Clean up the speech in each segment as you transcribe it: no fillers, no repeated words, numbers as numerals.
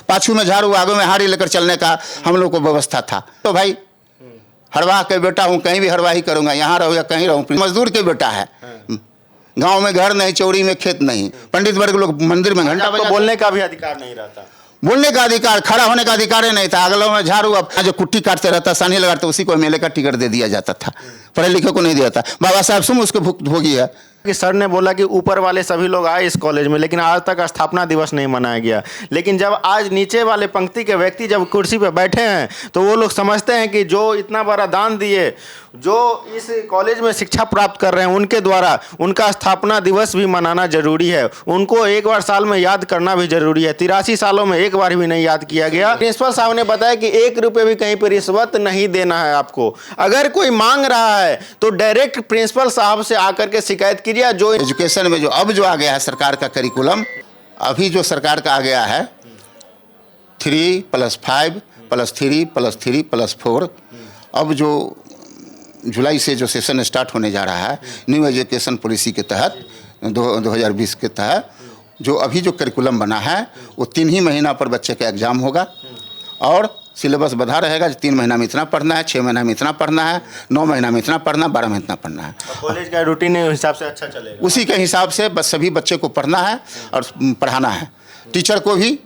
पाछू में झाड़ू आगे में हाड़ी लेकर चलने का हम लोग को व्यवस्था था। तो भाई हरवाह के बेटा हूँ, कहीं भी हरवाही करूँगा, यहाँ रहूँ या कहीं रहूँ। मजदूर के बेटा है, गांव में घर नहीं, चौड़ी में खेत नहीं। पंडित वर्ग लोग मंदिर में घंटा बजा, बोलने का भी अधिकार नहीं रहता, बोलने का अधिकार, खड़ा होने का अधिकार ही नहीं था। अगलों में झाड़ू, अब जो कुट्टी काटते रहता, सानी लगाते, उसी को एमएलए का टिकट दे दिया जाता था, पढ़े लिखे को नहीं दिया था। बाबा साहब सुम उसको भुगतभोगी है कि सर ने बोला कि ऊपर वाले सभी लोग आए इस कॉलेज में, लेकिन आज तक स्थापना दिवस नहीं मनाया गया। लेकिन जब आज नीचे वाले पंक्ति के व्यक्ति जब कुर्सी पे बैठे हैं तो वो लोग समझते हैं कि जो इतना बड़ा दान दिए, जो इस कॉलेज में शिक्षा प्राप्त कर रहे हैं, उनके द्वारा उनका स्थापना दिवस भी मनाना जरूरी है। उनको एक बार साल में याद करना भी जरूरी है। 83 सालों में एक बार भी नहीं याद किया गया। प्रिंसिपल साहब ने बताया कि 1 रुपये भी कहीं पर रिश्वत नहीं देना है आपको। अगर कोई मांग रहा है तो डायरेक्ट प्रिंसिपल साहब से आकर के शिकायत कीजिए। जो एजुकेशन में जो अब जो आ गया है सरकार का करिकुलम, अभी जो सरकार का आ गया है 3+5 +3 +3 +4, अब जो जुलाई से जो सेशन स्टार्ट होने जा रहा है न्यू एजुकेशन पॉलिसी के तहत 2020 के तहत जो अभी जो करिकुलम बना है वो 3 ही महीना पर बच्चे का एग्ज़ाम होगा और सिलेबस बढ़ा रहेगा। 3 महीना में इतना पढ़ना है, 6 महीना में इतना पढ़ना है, 9 महीना में इतना पढ़ना, 12 में इतना पढ़ना है। कॉलेज का रूटीन हिसाब से अच्छा चलेगा, उसी के हिसाब से बस सभी बच्चे को पढ़ना है और पढ़ाना है। टीचर को भी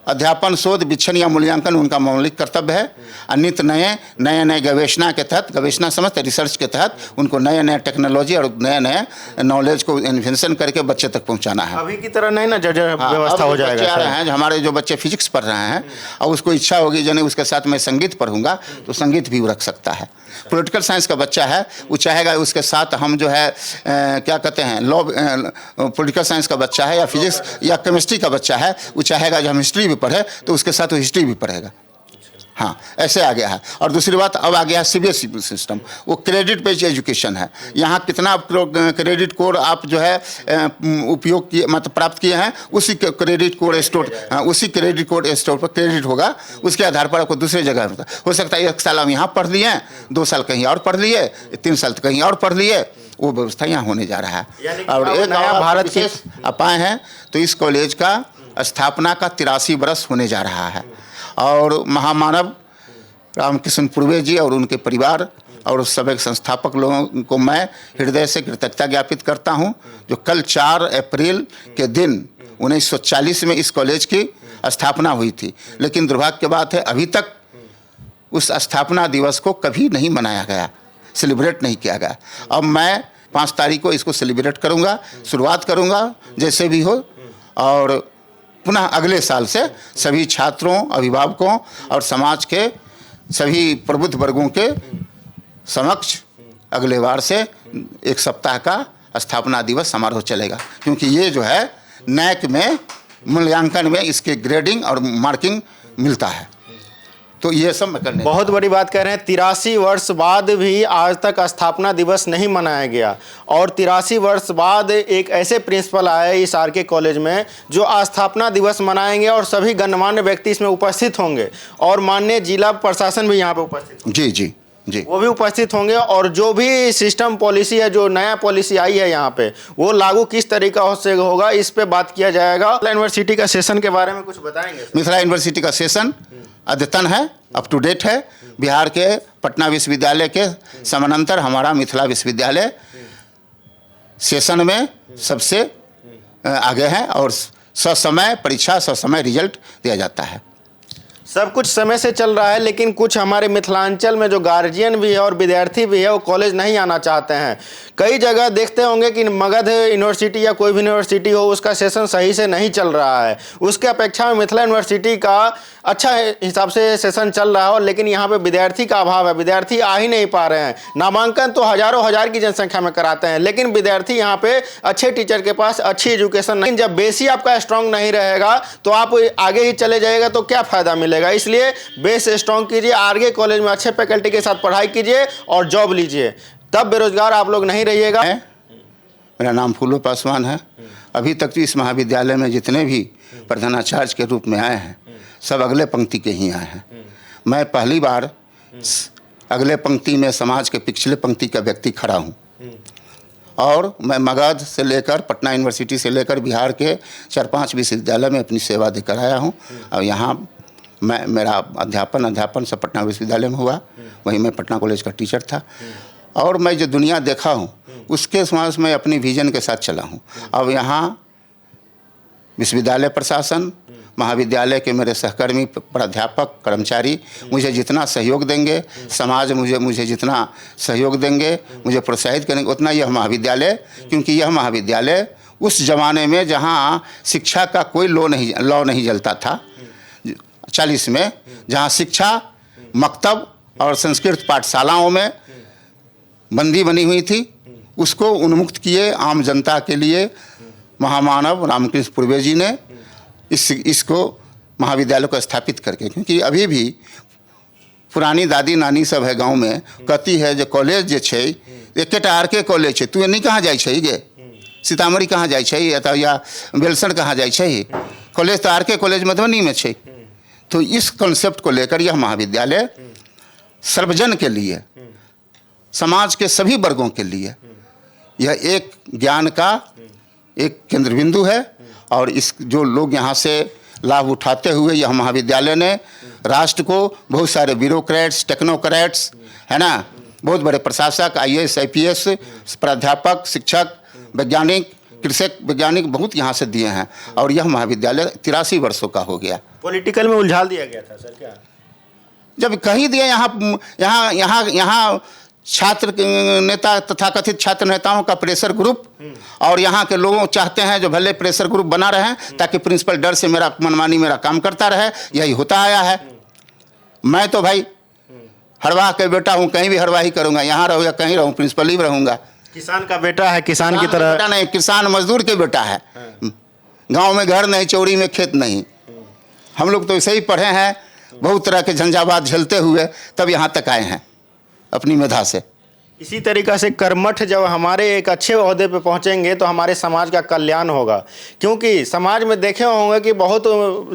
अध्यापन, शोध, वीक्षण या मूल्यांकन उनका मौलिक कर्तव्य है। और नित्य नए गवेषणा के तहत, गवेषणा समझते रिसर्च के तहत उनको नए टेक्नोलॉजी और नए नॉलेज को इन्वेंशन करके बच्चे तक पहुंचाना है। अभी की तरह नहीं ना व्यवस्था हो जाएगा। बच्चे आ रहे हैं, हमारे जो बच्चे फिजिक्स पढ़ रहे हैं और उसको इच्छा होगी जो नहीं उसके साथ मैं संगीत पढ़ूंगा तो संगीत भी रख सकता है। पॉलिटिकल साइंस का बच्चा है वो चाहेगा उसके साथ हम जो है क्या कहते हैं लॉ, पॉलिटिकल साइंस का बच्चा है या फिजिक्स या केमिस्ट्री का बच्चा है वो चाहेगा जो हम हिस्ट्री भी पढ़े तो उसके साथ वो हिस्ट्री भी पढ़ेगा। हाँ, ऐसे आ गया है। और दूसरी बात अब आ गया है सीबीएसई सिस्टम, वो क्रेडिट बेस्ड एजुकेशन है। यहाँ कितना क्रेडिट कोड आप जो है उपयोग किए मतलब प्राप्त किए हैं उसी क्रेडिट कोड स्टोर, उसी क्रेडिट कोड स्टोर पर क्रेडिट होगा। उसके आधार पर आपको दूसरी जगह हो सकता है 1 साल हम यहाँ पढ़ लिए, 2 साल कहीं और पढ़ लिए, 3 साल कहीं और पढ़ लिए, वो व्यवस्था यहाँ होने जा रहा है। और एक नया भारत के आप आए हैं तो इस कॉलेज का स्थापना का 83 वर्ष होने जा रहा है। और महामानव रामकृष्ण पूर्वे जी और उनके परिवार और सभी संस्थापक लोगों को मैं हृदय से कृतज्ञता ज्ञापित करता हूं, जो कल 4 अप्रैल के दिन 1940 में इस कॉलेज की स्थापना हुई थी। लेकिन दुर्भाग्य की बात है अभी तक उस स्थापना दिवस को कभी नहीं मनाया गया, सेलिब्रेट नहीं किया गया। अब मैं 5 तारीख को इसको सेलिब्रेट करूंगा, शुरुआत करूंगा जैसे भी हो, और पुनः अगले साल से सभी छात्रों, अभिभावकों और समाज के सभी प्रबुद्ध वर्गों के समक्ष अगले बार से 1 सप्ताह का स्थापना दिवस समारोह चलेगा। क्योंकि ये जो है नैक में मूल्यांकन में इसके ग्रेडिंग और मार्किंग मिलता है, तो ये सब मैं करने बहुत बड़ी बात कह रहे हैं। 83 वर्ष बाद भी आज तक स्थापना दिवस नहीं मनाया गया और 83 वर्ष बाद एक ऐसे प्रिंसिपल आए इस आरके कॉलेज में जो स्थापना दिवस मनाएंगे और सभी गणमान्य व्यक्ति इसमें उपस्थित होंगे और माननीय जिला प्रशासन भी यहाँ पे उपस्थित होंगे। जी वो भी उपस्थित होंगे और जो भी सिस्टम पॉलिसी है, जो नया पॉलिसी आई है यहाँ पे, वो लागू किस तरीका से होगा इस पे बात किया जाएगा। मिथिला यूनिवर्सिटी का सेशन के बारे में कुछ बताएंगे? मिथिला यूनिवर्सिटी का सेशन अद्यतन है, अप टू डेट है। बिहार के पटना विश्वविद्यालय के समानांतर हमारा मिथिला विश्वविद्यालय सेशन में सबसे आगे है और ससमय परीक्षा, ससमय रिजल्ट दिया जाता है। सब कुछ समय से चल रहा है, लेकिन कुछ हमारे मिथिलांचल में जो गार्जियन भी है और विद्यार्थी भी है वो कॉलेज नहीं आना चाहते हैं। कई जगह देखते होंगे कि मगध यूनिवर्सिटी या कोई भी यूनिवर्सिटी हो उसका सेशन सही से नहीं चल रहा है, उसके अपेक्षा में मिथिला यूनिवर्सिटी का अच्छा हिसाब से सेशन चल रहा है। लेकिन यहाँ पे विद्यार्थी का अभाव है, विद्यार्थी आ ही नहीं पा रहे हैं। नामांकन तो हजारों हजार की जनसंख्या में कराते हैं, लेकिन विद्यार्थी यहाँ पे अच्छे टीचर के पास अच्छी एजुकेशन नहीं। जब बेस ही आपका स्ट्रांग नहीं रहेगा तो आप आगे ही चले जाएगा तो क्या फ़ायदा मिलेगा। इसलिए बेस स्ट्रांग कीजिए, आरके कॉलेज में अच्छे फैकल्टी के साथ पढ़ाई कीजिए और जॉब लीजिए, तब बेरोजगार आप लोग नहीं रहिएगा। मेरा नाम फूलो पासवान है। अभी तक तो इस महाविद्यालय में जितने भी प्रधानाचार्य के रूप में आए हैं सब अगले पंक्ति के ही आए हैं। मैं पहली बार अगले पंक्ति में समाज के पिछले पंक्ति का व्यक्ति खड़ा हूँ और मैं मगध से लेकर पटना यूनिवर्सिटी से लेकर बिहार के 4-5 विश्वविद्यालय में अपनी सेवा देकर आया हूँ। और यहाँ मैं मेरा अध्यापन सब पटना विश्वविद्यालय में हुआ, वहीं मैं पटना कॉलेज का टीचर था। और मैं जो दुनिया देखा हूँ उसके समाज में अपनी विजन के साथ चला हूँ। अब यहाँ विश्वविद्यालय प्रशासन, महाविद्यालय के मेरे सहकर्मी, प्राध्यापक, कर्मचारी मुझे जितना सहयोग देंगे, समाज मुझे जितना सहयोग देंगे, मुझे प्रोत्साहित करेंगे, उतना यह महाविद्यालय, क्योंकि यह महाविद्यालय उस ज़माने में जहाँ शिक्षा का कोई लॉ नहीं चलता था 40 में, जहाँ शिक्षा मकतब और संस्कृत पाठशालाओं में बंदी बनी हुई थी, उसको उन्मुक्त किए आम जनता के लिए महामानव रामकृष्ण पूर्वे जी ने इसको महाविद्यालय को स्थापित करके। क्योंकि अभी भी पुरानी दादी नानी सब है गांव में, कहती है जो कॉलेज जे छै एकेटा आर के कॉलेज छै, तू नहीं कहाँ जाइ छै गे, सीतामढ़ी कहाँ जाइ छै या बेलसर कहाँ जाइ छै, कॉलेज तो आर के कॉलेज मधुबनी में छै। तो इस कॉन्सेप्ट को लेकर यह महाविद्यालय सर्वजन के लिए, समाज के सभी वर्गों के लिए यह एक ज्ञान का एक केंद्र बिंदु है। और इस जो लोग यहाँ से लाभ उठाते हुए यह महाविद्यालय ने राष्ट्र को बहुत सारे ब्यूरोक्रेट्स, टेक्नोक्रेट्स, है ना, बहुत बड़े प्रशासक, IAS IPS, प्राध्यापक, शिक्षक, वैज्ञानिक, कृषक वैज्ञानिक बहुत यहाँ से दिए हैं। और यह महाविद्यालय 83 वर्षों का हो गया। पॉलिटिकल में उलझा दिया गया था सर क्या? जब कहीं दिए यहाँ छात्र नेता तथाकथित छात्र नेताओं का प्रेशर ग्रुप, और यहाँ के लोगों चाहते हैं जो भले प्रेशर ग्रुप बना रहे ताकि प्रिंसिपल डर से मेरा मनमानी मेरा काम करता रहे, यही होता आया है। मैं तो भाई हरवाह के बेटा हूँ, कहीं भी हरवाही करूँगा, यहाँ रहूँ या कहीं रहूँ, प्रिंसिपल ही रहूँगा। किसान का बेटा है, किसान की तरह बेटा नहीं, किसान मजदूर के बेटा है। गाँव में घर नहीं, चौड़ी में खेत नहीं। हम लोग तो ऐसे ही पढ़े हैं, बहुत तरह के झंझावात झेलते हुए तब यहाँ तक आए हैं अपनी मेधा से। इसी तरीक़ा से कर्मठ जब हमारे एक अच्छे ओहदे पे पहुंचेंगे तो हमारे समाज का कल्याण होगा। क्योंकि समाज में देखे होंगे कि बहुत,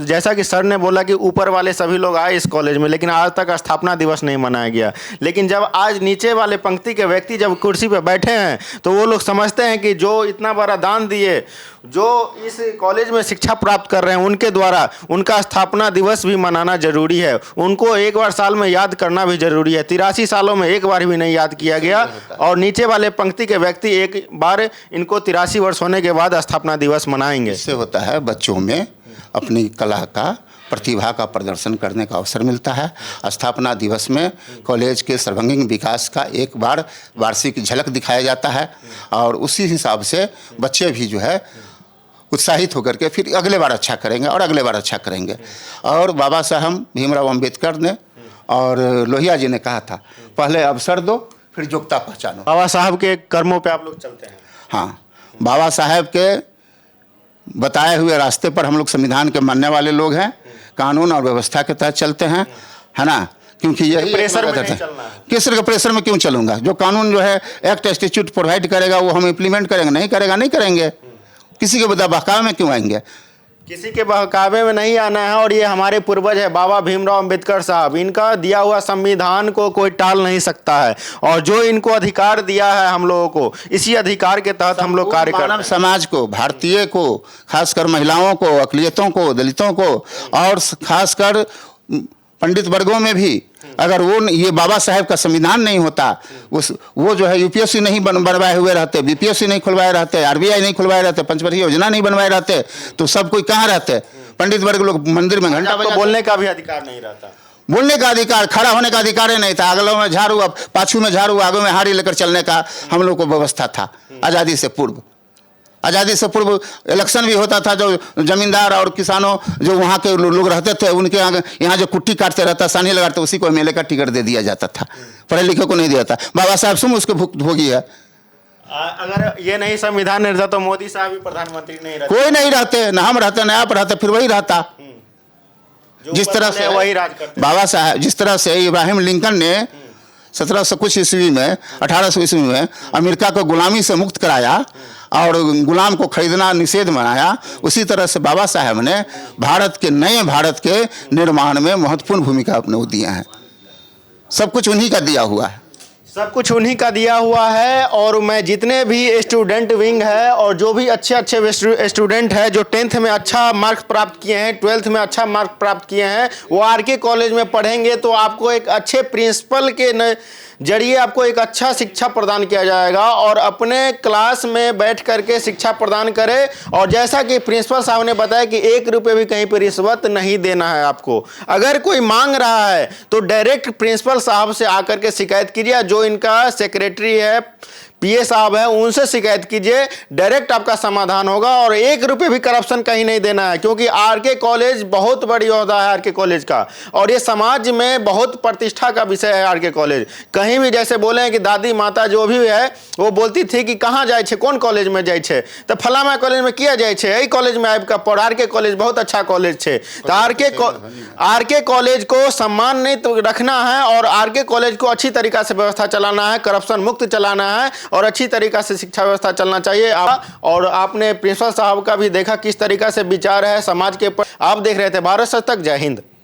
जैसा कि सर ने बोला कि ऊपर वाले सभी लोग आए इस कॉलेज में, लेकिन आज तक स्थापना दिवस नहीं मनाया गया। लेकिन जब आज नीचे वाले पंक्ति के व्यक्ति जब कुर्सी पे बैठे हैं तो वो लोग समझते हैं कि जो इतना बड़ा दान दिए, जो इस कॉलेज में शिक्षा प्राप्त कर रहे हैं, उनके द्वारा उनका स्थापना दिवस भी मनाना जरूरी है। उनको एक बार साल में याद करना भी जरूरी है। 83 सालों में एक बार भी नहीं याद किया गया। और नीचे वाले पंक्ति के व्यक्ति एक बार इनको 83 वर्ष होने के बाद स्थापना दिवस मनाएंगे। इससे होता है बच्चों में अपनी कला का, प्रतिभा का प्रदर्शन करने का अवसर मिलता है। स्थापना दिवस में कॉलेज के सर्वांगीण विकास का एक बार वार्षिक झलक दिखाया जाता है। और उसी हिसाब से बच्चे भी जो है उत्साहित होकर के फिर अगले बार अच्छा करेंगे और अगले बार अच्छा करेंगे। और बाबा साहब भीमराव अम्बेडकर ने और लोहिया जी ने कहा था, पहले अवसर दो फिर योग्यता पहचानो। बाबा साहब के कर्मों पे आप लोग चलते हैं? हाँ, बाबा साहब के बताए हुए रास्ते पर हम लोग संविधान के मानने वाले लोग हैं, कानून और व्यवस्था के तहत चलते हैं, है ना। क्योंकि यही प्रेशर में नहीं चलना है। किस तरह के प्रेशर में क्यों चलूँगा? जो कानून जो है एक्ट इंस्टीट्यूट प्रोवाइड करेगा वो हम इम्प्लीमेंट करेंगे, नहीं करेगा नहीं करेंगे। किसी के बहकावे में क्यों आएंगे? किसी के बहकावे में नहीं आना है। और ये हमारे पूर्वज है बाबा भीमराव अंबेडकर साहब, इनका दिया हुआ संविधान को कोई टाल नहीं सकता है। और जो इनको अधिकार दिया है हम लोगों को, इसी अधिकार के तहत हम लोग कार्य करते हैं। मानव समाज को, भारतीय को, खासकर महिलाओं को, अकलियतों को, दलितों को, और खासकर पंडित वर्गों में भी, अगर वो ये बाबा साहब का संविधान नहीं होता, वो जो है UPSC नहीं बनवाए हुए रहते, BPSC नहीं खुलवाए रहते, RBI नहीं खुलवाए रहते, पंचवर्षीय योजना नहीं बनवाए रहते, तो सब कोई कहाँ रहते? पंडित वर्ग लोग मंदिर में घंटा बजाते। बोलने का भी अधिकार नहीं रहता। बोलने का अधिकार, खड़ा होने का अधिकार ही नहीं था। अगलों में झाड़ू, अब पाछू में झाड़ू, आगे में हाड़ी लेकर चलने का हम लोग को व्यवस्था था आज़ादी से पूर्व। आज़ादी से पूर्व इलेक्शन भी होता था। जो जमींदार और किसानों जो वहाँ के लोग रहते थे, उनके यहाँ जो कुट्टी काटते रहता, सानी लगाते, उसी को MLA का टिकट दे दिया जाता था, पढ़े लिखे को नहीं दिया था। बाबा साहब सुन उसके भुक्तभोगी है। अगर ये नहीं संविधान रहता तो मोदी साहब भी प्रधानमंत्री नहीं रहते। कोई नहीं रहते, ना हम रहते, ना आप रहते, फिर वही रहता। जिस तरह से वही राज करते बाबा साहब, जिस तरह से इब्राहिम लिंकन ने 1700 कुछ ईस्वी में, 1800 ईस्वी में अमेरिका को गुलामी से मुक्त कराया और गुलाम को खरीदना निषेध बनाया, उसी तरह से बाबा साहब ने भारत के, नए भारत के निर्माण में महत्वपूर्ण भूमिका अपने दिए हैं। सब कुछ उन्हीं का दिया हुआ है। सब कुछ उन्हीं का दिया हुआ है। और मैं जितने भी स्टूडेंट विंग है और जो भी अच्छे अच्छे स्टूडेंट है जो 10th में अच्छा मार्क्स प्राप्त किए हैं, 12th में अच्छा मार्क प्राप्त किए हैं, वो आरके कॉलेज में पढ़ेंगे तो आपको एक अच्छे प्रिंसिपल के जरिए आपको एक अच्छा शिक्षा प्रदान किया जाएगा और अपने क्लास में बैठ करके शिक्षा प्रदान करें। और जैसा कि प्रिंसिपल साहब ने बताया कि 1 रुपये भी कहीं पर रिश्वत नहीं देना है आपको। अगर कोई मांग रहा है तो डायरेक्ट प्रिंसिपल साहब से आकर के शिकायत कीजिए, जो इनका सेक्रेटरी है, पीए साहब है, उनसे शिकायत कीजिए, डायरेक्ट आपका समाधान होगा। और 1 रुपये भी करप्शन कहीं नहीं देना है, क्योंकि आरके कॉलेज बहुत बड़ी ओहदा है आरके कॉलेज का, और ये समाज में बहुत प्रतिष्ठा का विषय है आरके कॉलेज। कहीं भी जैसे बोले हैं कि दादी माता जो भी है वो बोलती थी कि कहाँ जाए छे, कौन कॉलेज में जाए छे, तो फलामा कॉलेज में किया जाए छे, यही कॉलेज में आपका पढ़, आरके कॉलेज बहुत अच्छा कॉलेज छे। तो आरके कॉलेज को सम्मान नहीं तो रखना है और आरके कॉलेज को अच्छी तरीका से व्यवस्था चलाना है, करप्शन मुक्त चलाना है और अच्छी तरीका से शिक्षा व्यवस्था चलना चाहिए। और आपने प्रिंसिपल साहब का भी देखा किस तरीका से विचार है समाज के ऊपर। आप देख रहे थे भारत सच तक। जय हिंद।